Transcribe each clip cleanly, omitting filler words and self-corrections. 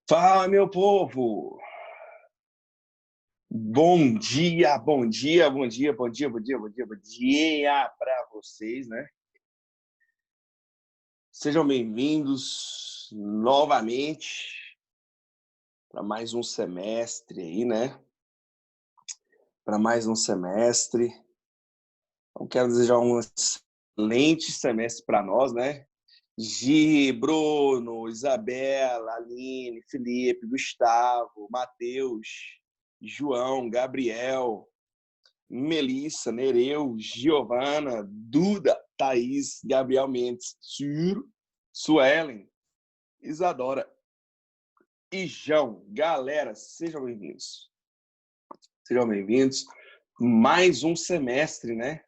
Fala, meu povo! Bom dia, bom dia, bom dia, bom dia, bom dia, bom dia, bom dia para vocês, né? Sejam bem-vindos novamente para mais um semestre aí, né? Para mais um semestre. Eu quero desejar um excelente semestre para nós, né? Gi, Bruno, Isabela, Aline, Felipe, Gustavo, Matheus, João, Gabriel, Melissa, Nereu, Giovana, Duda, Thaís, Gabriel Mendes, Ciro, Suelen, Isadora e João. Galera, sejam bem-vindos. Sejam bem-vindos. Mais um semestre, né?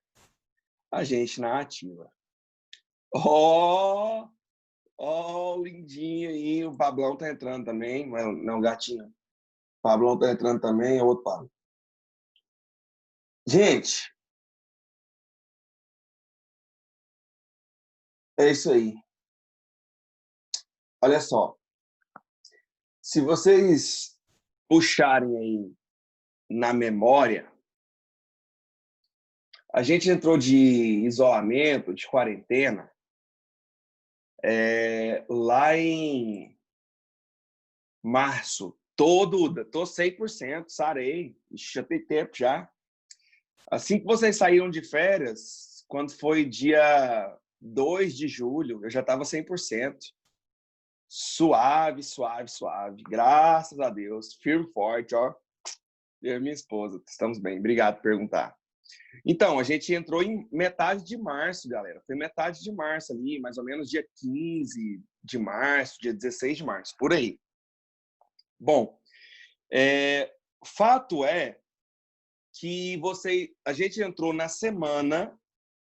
A gente na ativa. Ó, lindinho aí. O Pablão tá entrando também. Não, gatinho. O Pablão tá entrando também, é outro Pablo. Gente, é isso aí. Olha só. Se vocês puxarem aí na memória, a gente entrou de isolamento, de quarentena, lá em março. Tô 100%, sarei, já tem tempo já. Assim que vocês saíram de férias, quando foi dia 2 de julho, eu já estava 100%. Suave, suave, suave. Graças a Deus. Firme e forte, ó. Eu e minha esposa, estamos bem. Obrigado por perguntar. Então, a gente entrou em metade de março, galera. Foi metade de março ali, mais ou menos dia 15 de março, dia 16 de março, por aí. Bom, fato é que a gente entrou na semana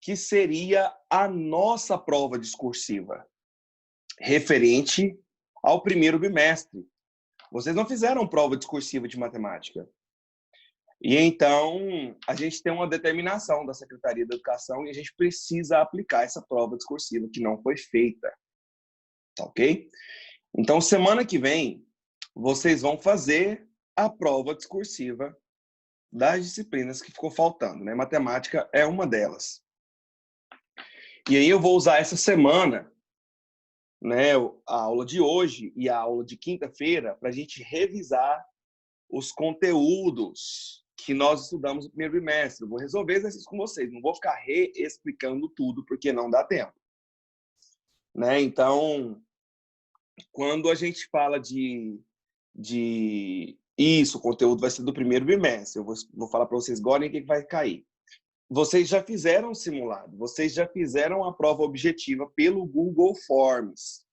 que seria a nossa prova discursiva, referente ao primeiro bimestre. Vocês não fizeram prova discursiva de matemática. E então, a gente tem uma determinação da Secretaria da Educação e a gente precisa aplicar essa prova discursiva que não foi feita. Tá ok? Então, semana que vem, vocês vão fazer a prova discursiva das disciplinas que ficou faltando, né? Matemática é uma delas. E aí eu vou usar essa semana, né, a aula de hoje e a aula de quinta-feira, para a gente revisar os conteúdos que nós estudamos no primeiro bimestre. Eu vou resolver exercícios com vocês, não vou ficar reexplicando tudo, porque não dá tempo. Né? Então, quando a gente fala de isso, o conteúdo vai ser do primeiro bimestre, eu vou falar para vocês agora em que vai cair. Vocês já fizeram o simulado, vocês já fizeram a prova objetiva pelo Google Forms.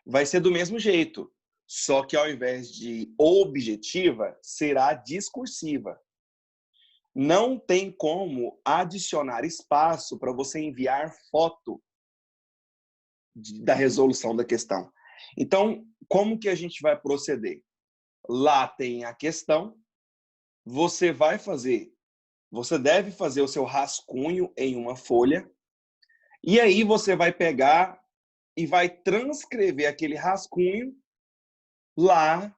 Vai ser do mesmo jeito, só que ao invés de objetiva, será discursiva. Não tem como adicionar espaço para você enviar foto da resolução da questão. Então, como que a gente vai proceder? Lá tem a questão, você deve fazer o seu rascunho em uma folha, e aí você vai pegar e vai transcrever aquele rascunho lá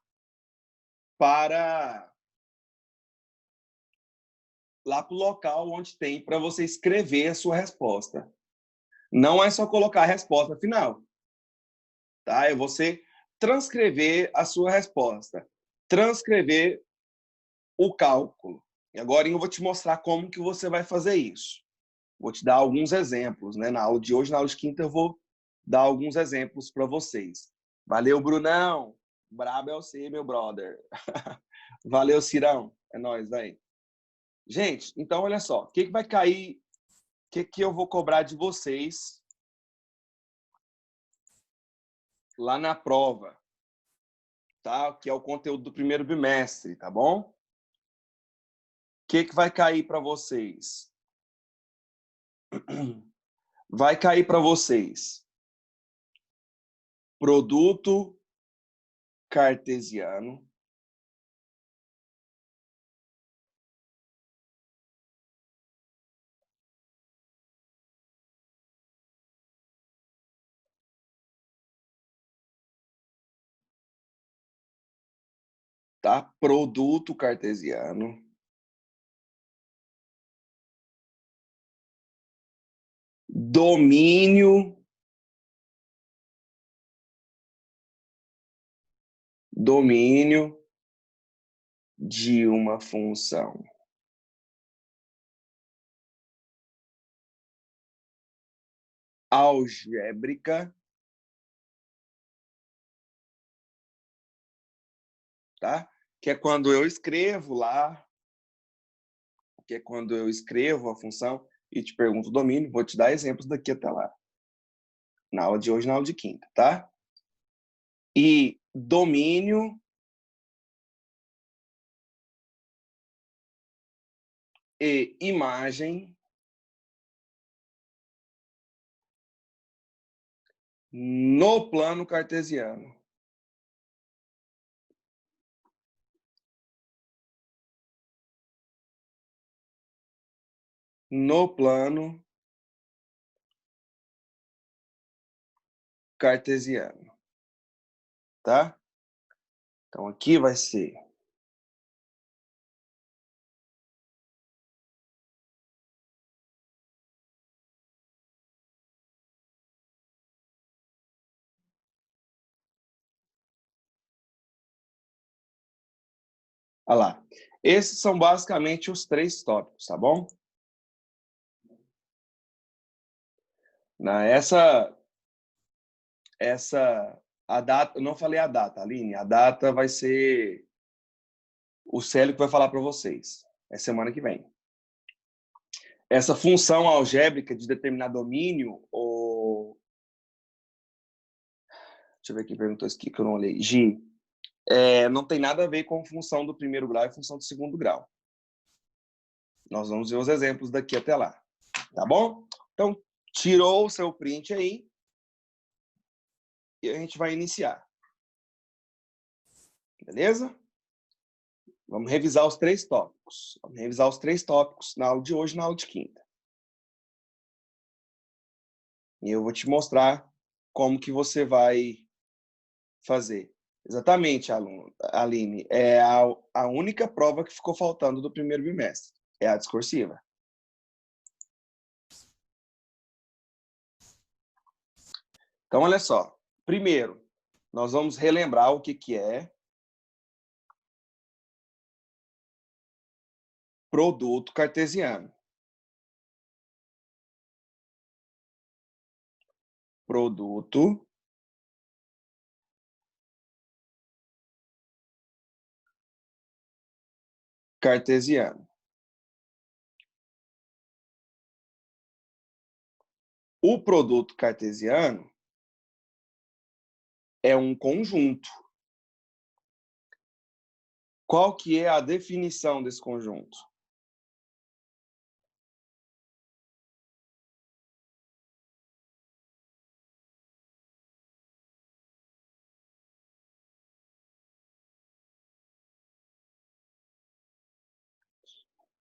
para o local onde tem para você escrever a sua resposta. Não é só colocar a resposta final, tá? É você transcrever a sua resposta, transcrever o cálculo. E agora eu vou te mostrar como que você vai fazer isso. Vou te dar alguns exemplos, né? Na aula de hoje, na aula de quinta, eu vou dar alguns exemplos para vocês. Valeu, Brunão! Brabo é você, meu brother. Valeu, Cirão. É nóis, velho. Gente, então olha só. O que vai cair? O que eu vou cobrar de vocês lá na prova? Tá? Que é o conteúdo do primeiro bimestre, tá bom? O que vai cair para vocês? Vai cair para vocês produto cartesiano, tá? Produto cartesiano domínio de uma função algébrica, tá? Que é quando eu escrevo lá, que é quando eu escrevo a função e te pergunto o domínio. Vou te dar exemplos daqui até lá. Na aula de hoje, na aula de quinta, tá? E domínio e imagem no plano cartesiano. No plano cartesiano, tá? Então, aqui vai ser olha lá. Esses são basicamente os 3 tópicos, tá bom? A data, eu não falei a data, Aline, a data vai ser o Célio que vai falar para vocês. É semana que vem. Essa função algébrica de determinar domínio, deixa eu ver quem perguntou isso aqui que eu não olhei. Gi, não tem nada a ver com função do primeiro grau e função do segundo grau. Nós vamos ver os exemplos daqui até lá. Tá bom? Então, tirou o seu print aí e a gente vai iniciar. Beleza? Vamos revisar os 3 tópicos. Vamos revisar os 3 tópicos na aula de hoje e na aula de quinta. E eu vou te mostrar como que você vai fazer. Exatamente, Aline. É a única prova que ficou faltando do primeiro bimestre. É a discursiva. Então, olha só. Primeiro, nós vamos relembrar o que é produto cartesiano. Produto cartesiano. O produto cartesiano é um conjunto. Qual que é a definição desse conjunto?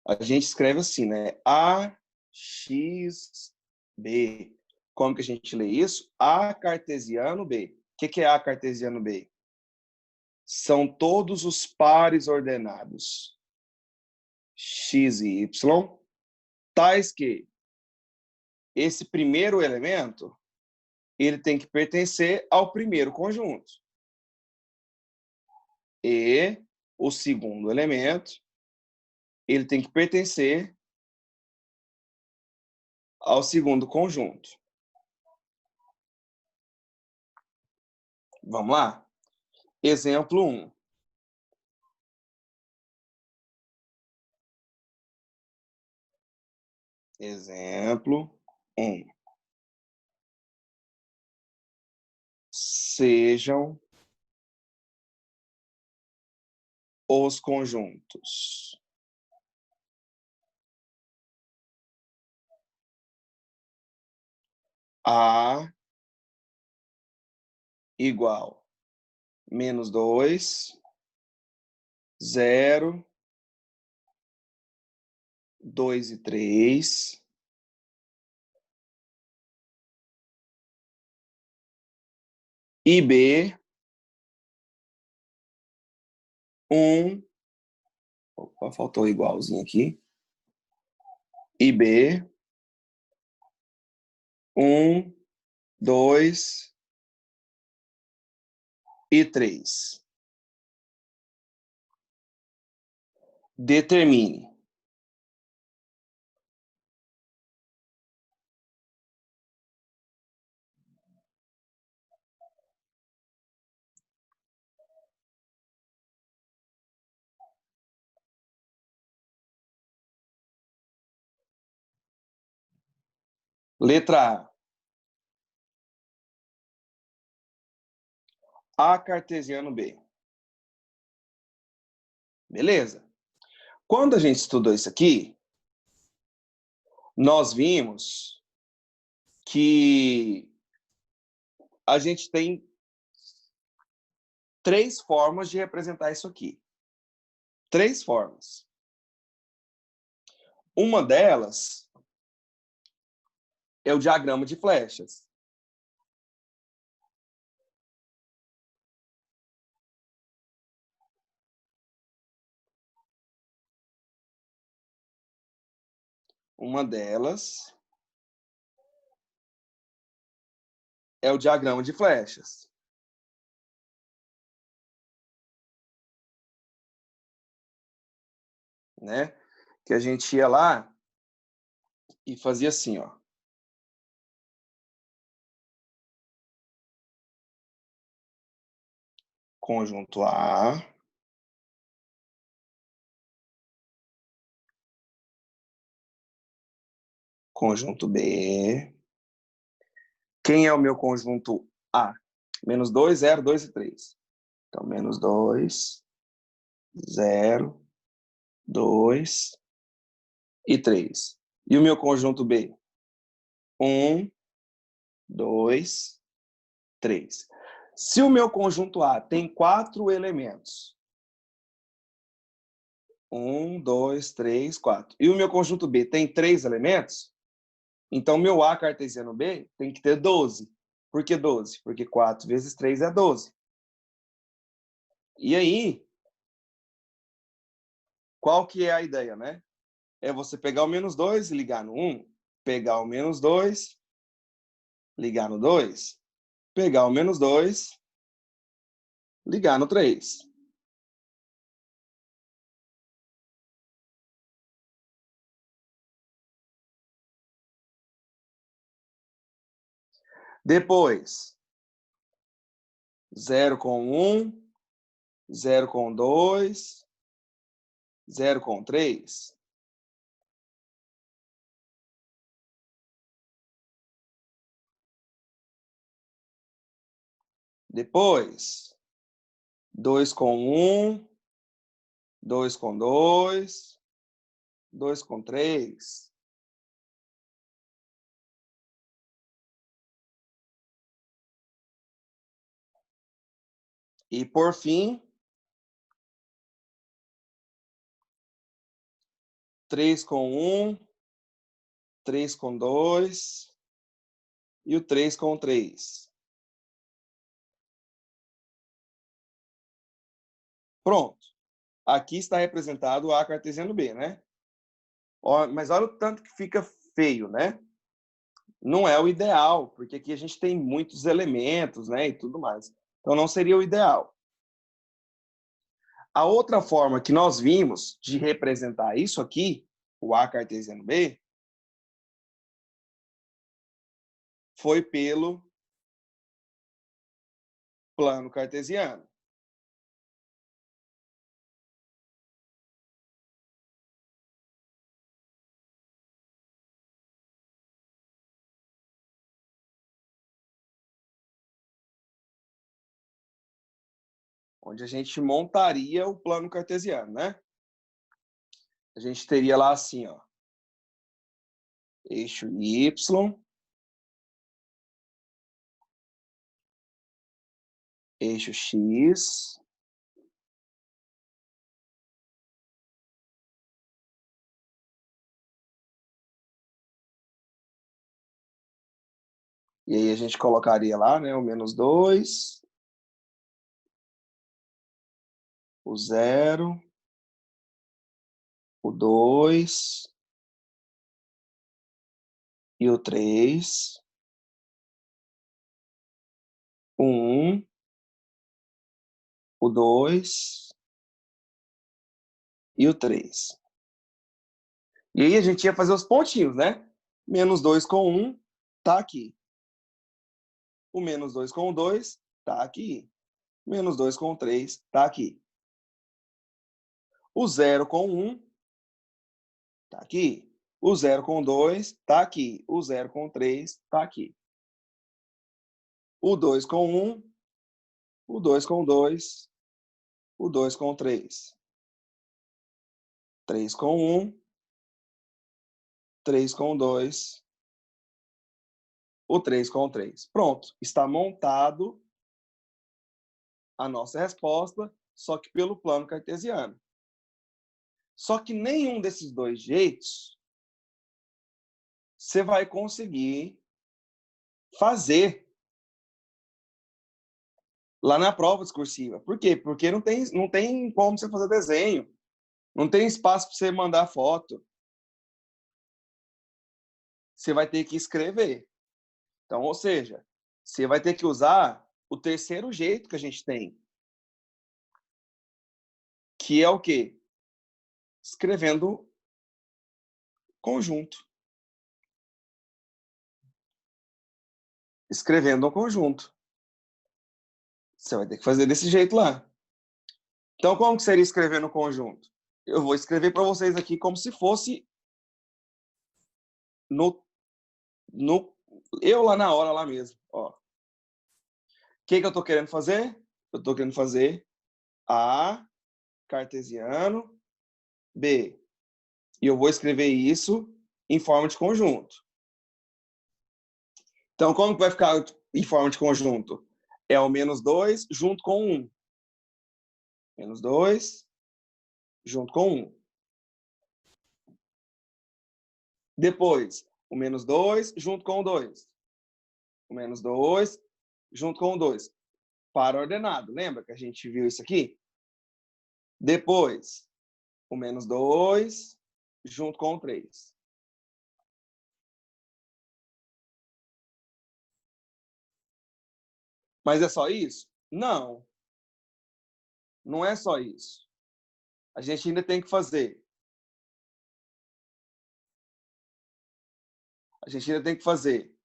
A gente escreve assim, né? A, X, B. Como que a gente lê isso? A cartesiano B. O que é A cartesiano B? São todos os pares ordenados X e Y, tais que esse primeiro elemento ele tem que pertencer ao primeiro conjunto. E o segundo elemento ele tem que pertencer ao segundo conjunto. Vamos lá? Exemplo 1. Exemplo 1. Sejam os conjuntos A igual -2, 0, 2 e 3, e B Opa, faltou igualzinho aqui. E B, 1, 2 e 3. Determine. Letra A. A cartesiano B. Beleza? Quando a gente estudou isso aqui, nós vimos que a gente tem 3 formas de representar isso aqui. 3 formas. Uma delas é o diagrama de flechas. Uma delas é o diagrama de flechas. Né? Que a gente ia lá e fazia assim, ó. Conjunto A, conjunto B. Quem é o meu conjunto A? Menos 2, 0, 2 e 3. Então, menos 2, 0, 2 e 3. E o meu conjunto B? 1, 2, 3. Se o meu conjunto A tem 4 elementos, 1, 2, 3, 4, e o meu conjunto B tem 3 elementos, então meu A cartesiano B tem que ter 12. Por que 12? Porque 4 vezes 3 é 12. E aí, qual que é a ideia, né? É você pegar o menos 2 e ligar no 1, pegar o menos 2, ligar no 2, pegar o menos 2, ligar no 3. Depois, 0 com 1, 0 com 2, 0 com 3. Depois, 2 com 1, 2 com 2, 2 com 3. E, por fim, 3 com 1, 3 com 2 e o 3 com 3. Pronto. Aqui está representado o A cartesiano B, né? Mas olha o tanto que fica feio, né? Não é o ideal, porque aqui a gente tem muitos elementos, né, e tudo mais. Então não seria o ideal. A outra forma que nós vimos de representar isso aqui, o A cartesiano B, foi pelo plano cartesiano. Onde a gente montaria o plano cartesiano, né? A gente teria lá assim, ó, eixo Y, eixo X, e aí a gente colocaria lá, né, o menos 2, o 0, o 2 e o 3, o 1, o 2 e o 3. E aí a gente ia fazer os pontinhos, né? Menos 2 com 1, tá aqui. O menos 2 com o 2, tá aqui. Menos 2 com o 3, tá aqui. O 0 com 1, tá aqui. O 0 com 2, tá aqui. O 0 com 3, tá aqui. O 2 com 1, o 2 com 2, o 2 com 3. 3 com 1, 3 com 2, o 3 com 3. Pronto, está montado a nossa resposta, só que pelo plano cartesiano. Só que nenhum desses dois jeitos você vai conseguir fazer lá na prova discursiva. Por quê? Porque não tem como você fazer desenho. Não tem espaço para você mandar foto. Você vai ter que escrever. Então, ou seja, você vai ter que usar o terceiro jeito que a gente tem, que é o quê? Escrevendo conjunto. Escrevendo um conjunto. Você vai ter que fazer desse jeito lá. Então, como que seria escrever no conjunto? Eu vou escrever para vocês aqui como se fosse eu lá na hora, lá mesmo. Ó. O que eu estou querendo fazer? Eu estou querendo fazer A, cartesiano, B. E eu vou escrever isso em forma de conjunto. Então, como que vai ficar em forma de conjunto? É o menos 2 junto com 1. Menos 2 junto com 1. Depois, o menos 2 junto com o 2. O menos 2 junto com o 2. Para ordenado. Lembra que a gente viu isso aqui? Depois, o menos 2 junto com o 3. Mas é só isso? Não. Não é só isso. A gente ainda tem que fazer. A gente ainda tem que fazer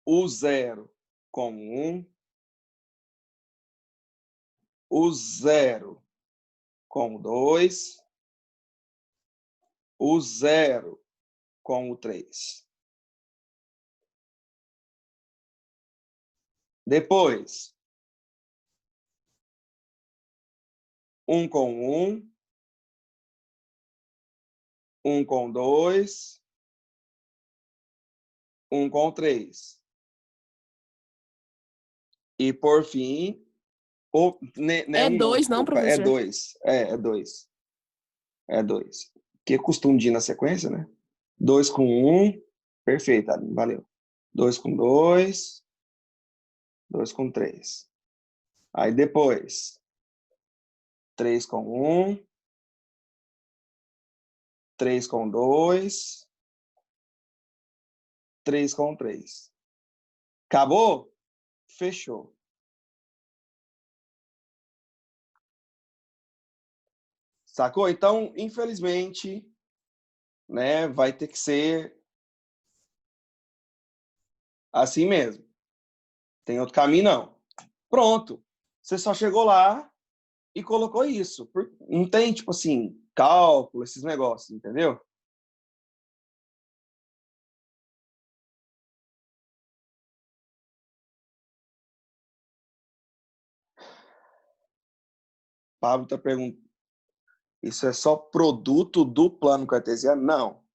o 0 com 1, o 0 com o 2, o 0 com o 3. Depois, 1 com 1, 1 com 2, 1 com 3. E, por fim, É 1 não, 2, não, desculpa, é professor? 2. É 2. É 2. Que é costume de ir na sequência, né? 2 com 1, perfeito, Aline, valeu. 2 com 2, 2 com 3. Aí depois, 3 com 1, 3 com 2, 3 com 3. Acabou? Fechou. Sacou? Então, infelizmente, né, vai ter que ser assim mesmo. Tem outro caminho, não. Pronto. Você só chegou lá e colocou isso. Não tem, tipo assim, cálculo, esses negócios, entendeu? Pablo está perguntando. Isso é só produto do plano cartesiano? Não.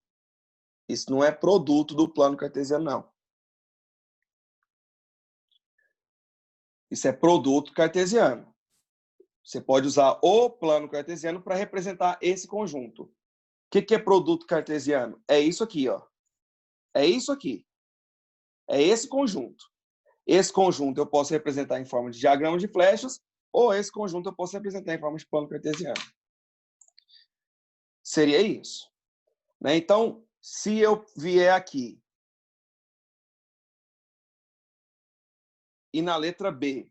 Isso não é produto do plano cartesiano, não. Isso é produto cartesiano. Você pode usar o plano cartesiano para representar esse conjunto. O que é produto cartesiano? É isso aqui, ó. É isso aqui. É esse conjunto. Esse conjunto eu posso representar em forma de diagrama de flechas ou esse conjunto eu posso representar em forma de plano cartesiano. Seria isso. Né? Então, se eu vier aqui e na letra B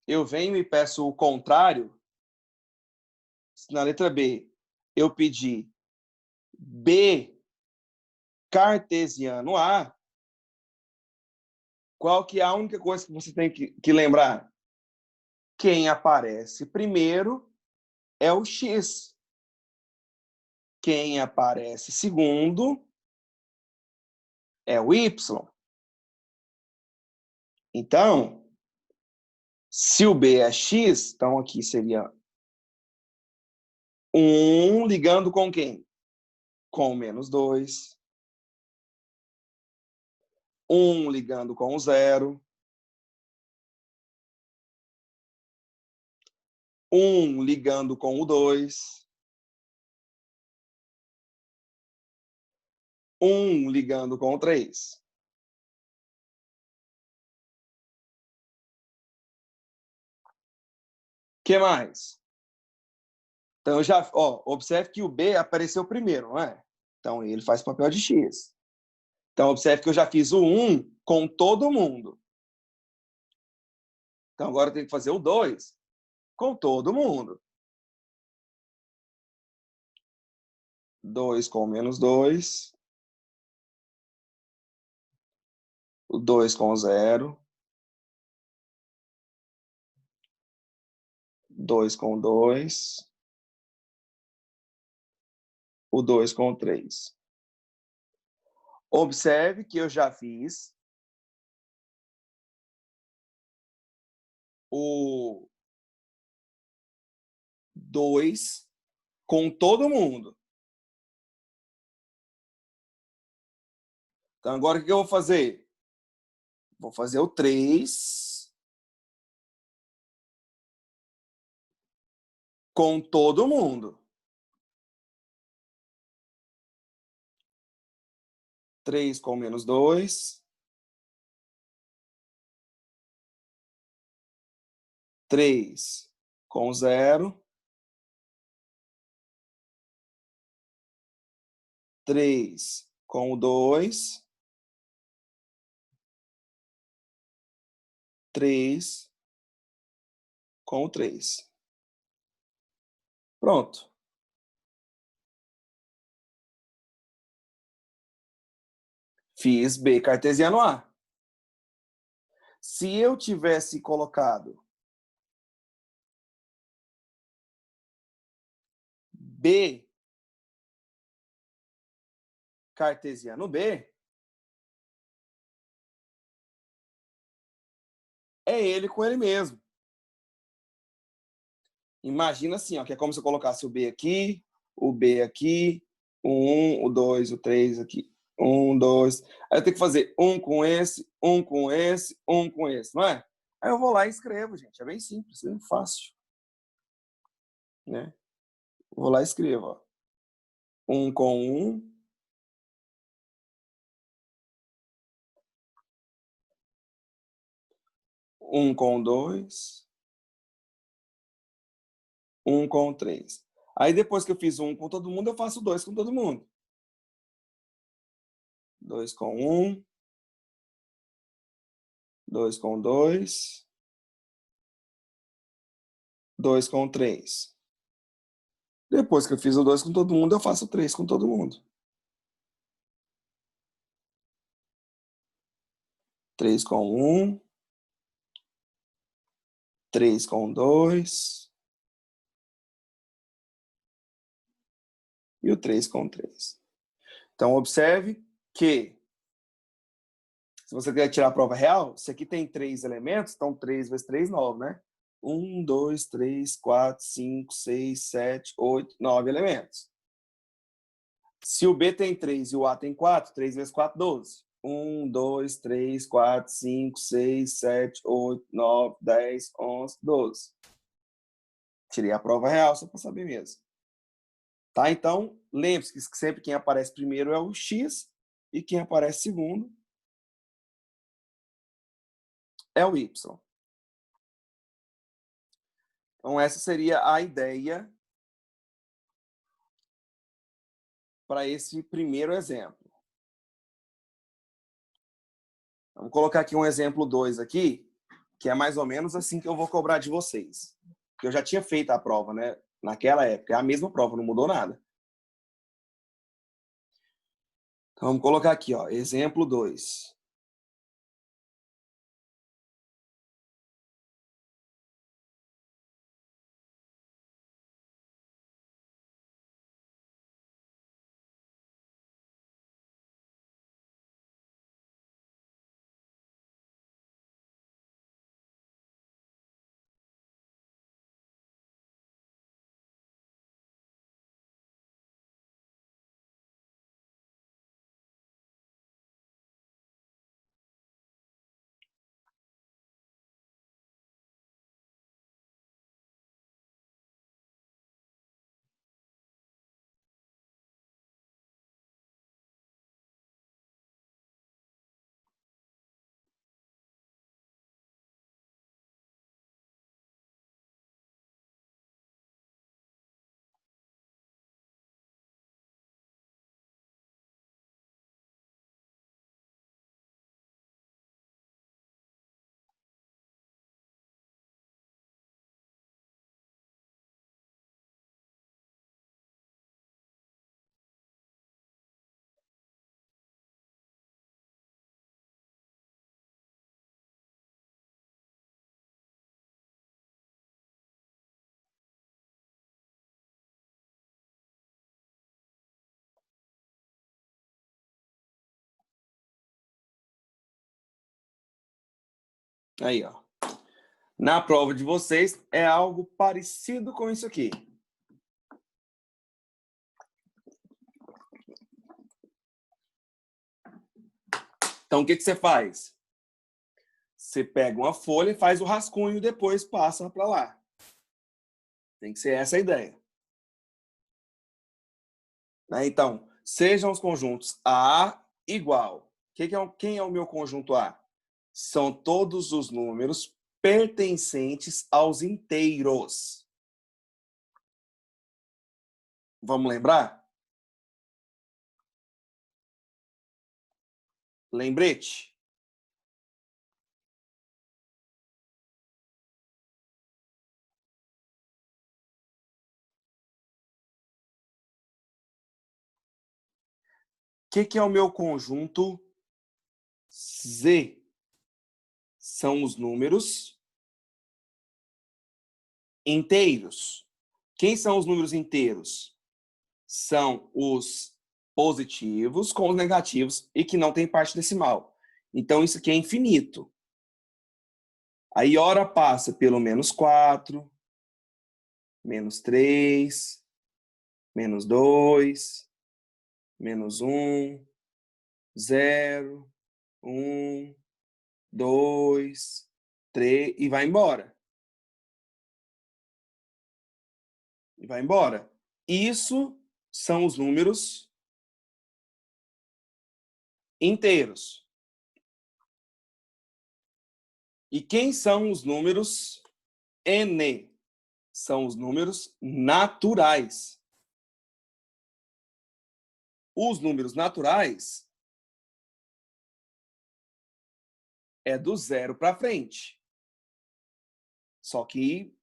eu venho e peço o contrário, se na letra B eu pedir B cartesiano A, qual que é a única coisa que você tem que lembrar? Quem aparece primeiro é o X. Quem aparece segundo é o Y. Então, se o B é X, então aqui seria 1 ligando com quem? Com o menos 2. 1 ligando com o 0. 1 ligando com o 2. 1 ligando com o 3. O que mais? Então, observe que o B apareceu primeiro, não é? Então, ele faz papel de X. Então, observe que eu já fiz o 1 com todo mundo. Então, agora eu tenho que fazer o 2 com todo mundo. 2 com o menos 2. O 2 com o 0. 2 com o 2. O 2 com o 3. Observe que eu já fiz o 2 com todo mundo. Então, agora o que eu vou fazer? Vou fazer o 3 com todo mundo. 3 com menos 2. 3 com 0. 3 com o 2. 3 com o 3. Pronto. Fiz B cartesiano A. Se eu tivesse colocado B cartesiano B, é ele com ele mesmo. Imagina assim, ó, que é como se eu colocasse o B aqui, o B aqui, o 1, o 2, o 3 aqui. 1, 2. Aí eu tenho que fazer um com esse, um com esse, um com esse, não é? Aí eu vou lá e escrevo, gente. É bem simples, bem fácil. Né? Vou lá e escrevo. Ó. 1 com 1. 1 com 2. 1 com 3. Aí depois que eu fiz 1 com todo mundo, eu faço 2 com todo mundo. 2 com 1. 2 com 2. 2 com 3. Depois que eu fiz o 2 com todo mundo, eu faço 3 com todo mundo. 3 com 1. 3 com 2. E o 3 com 3. Então, observe que, se você quer tirar a prova real, se aqui tem 3 elementos, então 3 vezes 3, 9, né? 1, 2, 3, 4, 5, 6, 7, 8, 9 elementos. Se o B tem 3 e o A tem 4, 3 vezes 4, 12. 1, 2, 3, 4, 5, 6, 7, 8, 9, 10, 11, 12. Tirei a prova real só para saber mesmo. Tá? Então, Lembre-se que sempre quem aparece primeiro é o x e quem aparece segundo é o y. Então, essa seria a ideia para esse primeiro exemplo. Vamos colocar aqui um exemplo 2 aqui, que é mais ou menos assim que eu vou cobrar de vocês. Porque eu já tinha feito a prova, né? Naquela época. É a mesma prova, não mudou nada. Então, vamos colocar aqui, ó, exemplo 2. Aí, ó. Na prova de vocês, é algo parecido com isso aqui. Então, o que você faz? Você pega uma folha e faz o rascunho e depois passa para lá. Tem que ser essa a ideia. Então, sejam os conjuntos A igual. Quem é o meu conjunto A? São todos os números pertencentes aos inteiros. Vamos lembrar? Lembrete? O que é o meu conjunto Z? São os números inteiros. Quem são os números inteiros? São os positivos com os negativos e que não tem parte decimal. Então, isso aqui é infinito. Aí, hora passa pelo menos 4, menos 3, menos 2, menos 1, 0, 1, 2, 3, e vai embora. E vai embora. Isso são os números inteiros. E quem são os números N? São os números naturais. Os números naturais é do 0 para frente. Só que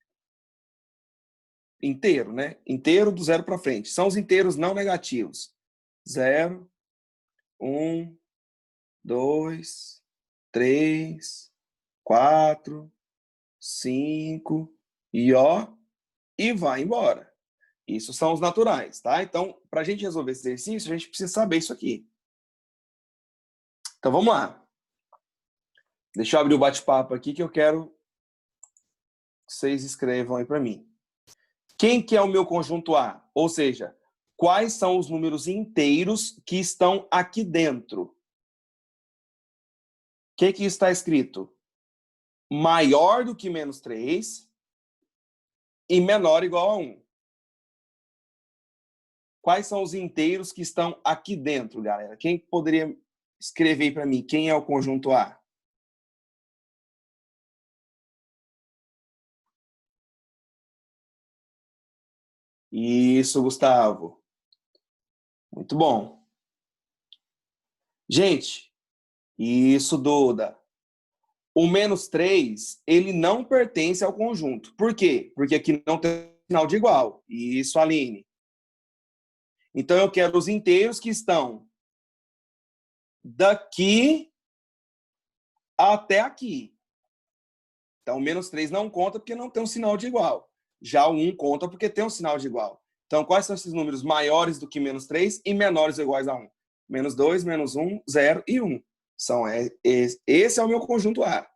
inteiro, né? Inteiro do 0 para frente. São os inteiros não negativos. 0, 1, 2, 3, 4, 5, e vai embora. Isso são os naturais, tá? Então, para a gente resolver esse exercício, a gente precisa saber isso aqui. Então, vamos lá. Deixa eu abrir o bate-papo aqui que eu quero que vocês escrevam aí para mim. Quem que é o meu conjunto A? Ou seja, quais são os números inteiros que estão aqui dentro? O que está escrito? Maior do que menos 3 e menor ou igual a 1. quais são os inteiros que estão aqui dentro, galera? Quem poderia escrever para mim? Quem é o conjunto A? Isso, Gustavo. Muito bom. Gente, isso, Duda. O -3, ele não pertence ao conjunto. Por quê? Porque aqui não tem sinal de igual. Isso, Aline. Então, eu quero os inteiros que estão daqui até aqui. Então, o -3 não conta porque não tem um sinal de igual. Já o 1 conta porque tem um sinal de igual. Então, quais são esses números maiores do que -3 e menores ou iguais a 1? -2, -1, 0 e 1. Esse é o meu conjunto A.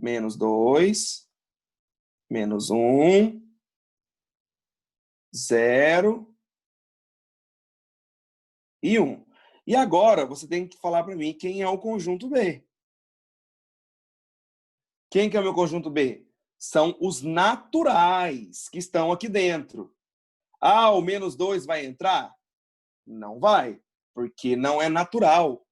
-2, -1, 0 e 1. E agora você tem que falar para mim quem é o conjunto B. Quem que é o meu conjunto B? São os naturais que estão aqui dentro. Ah, o -2 vai entrar? Não vai, porque não é natural.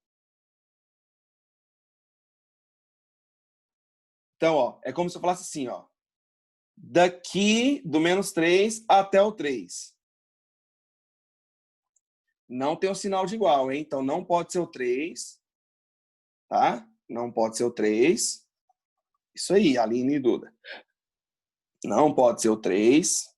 Então, ó, é como se eu falasse assim, ó. Daqui do -3 até o 3. Não tem um sinal de igual, hein? Então, não pode ser o 3, tá? Não pode ser o 3. Isso aí, Aline e Duda. Não pode ser o 3.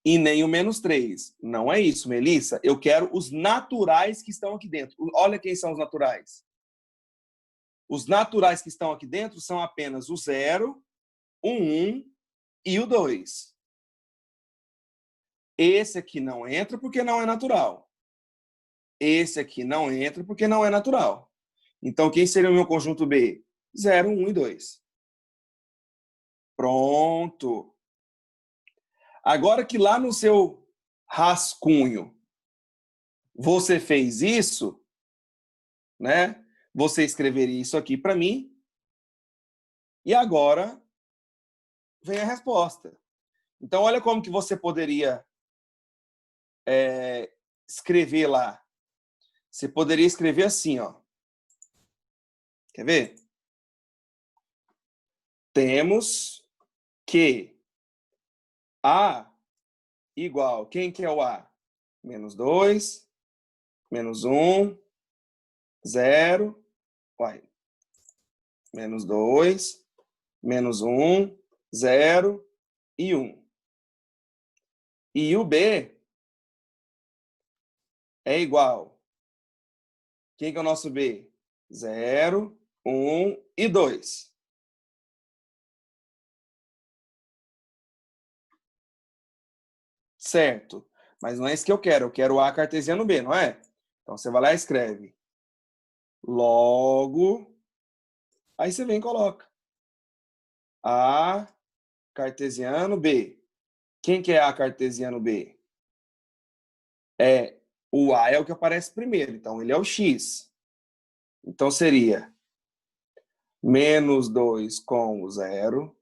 E nem o -3. Não é isso, Melissa. Eu quero os naturais que estão aqui dentro. Olha quem são os naturais. Os naturais que estão aqui dentro são apenas o 0, o 1 e o 2. Esse aqui não entra porque não é natural. Esse aqui não entra porque não é natural. Então, quem seria o meu conjunto B? 0, 1 e 2. Pronto. Agora que lá no seu rascunho você fez isso, né? Você escreveria isso aqui para mim. E agora vem a resposta. Então, olha como que você poderia escrever lá. Você poderia escrever assim, ó. Quer ver? Temos que A igual... Quem que é o A? -2, -1, 0... Uai. -2, -1, 0 e 1. E o B é igual. Quem que é o nosso B? 0, 1 e 2. Certo. Mas não é isso que eu quero. Eu quero o A cartesiano B, não é? Então, você vai lá e escreve. Logo... Aí você vem e coloca. A cartesiano B. Quem que é A cartesiano B? O A é o que aparece primeiro. Então, ele é o X. Então, seria -2 com o 0,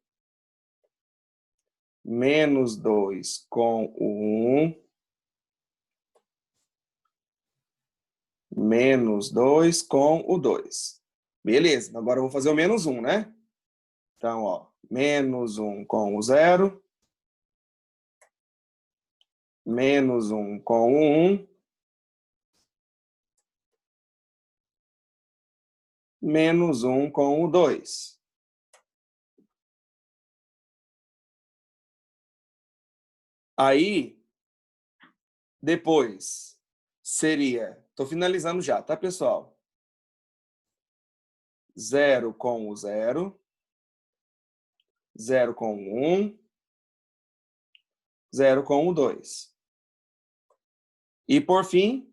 -2 com o 1, -2 com o 2. Beleza, agora eu vou fazer o -1, né? Então, ó, -1 com o 0, -1 com o 1, -1 com o 2. Aí, depois, seria... Estou finalizando já, tá, pessoal? 0 com o 0, 0 com o 1, 0 com o 2. E, por fim,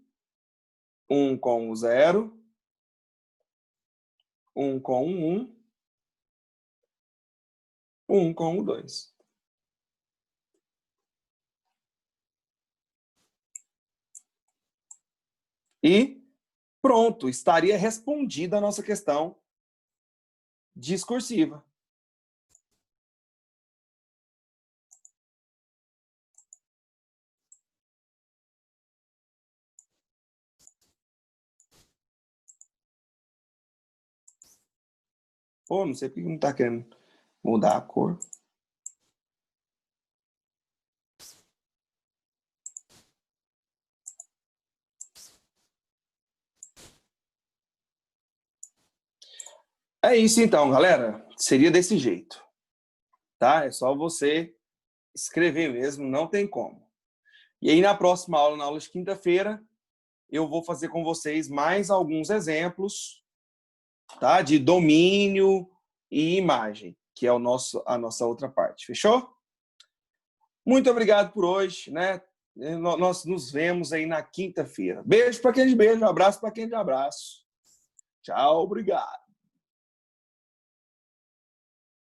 1 com o 0, 1 com o 1, 1 com o 2. E pronto, estaria respondida a nossa questão discursiva. Pô, não sei porque não está querendo mudar a cor. É isso então, galera. Seria desse jeito, tá? É só você escrever mesmo, não tem como. E aí, na próxima aula, na aula de quinta-feira, eu vou fazer com vocês mais alguns exemplos, tá? De domínio e imagem, que é a nossa outra parte. Fechou? Muito obrigado por hoje, né? Nós nos vemos aí na quinta-feira. Beijo para quem é de beijo, um abraço para quem é de abraço. Tchau, obrigado.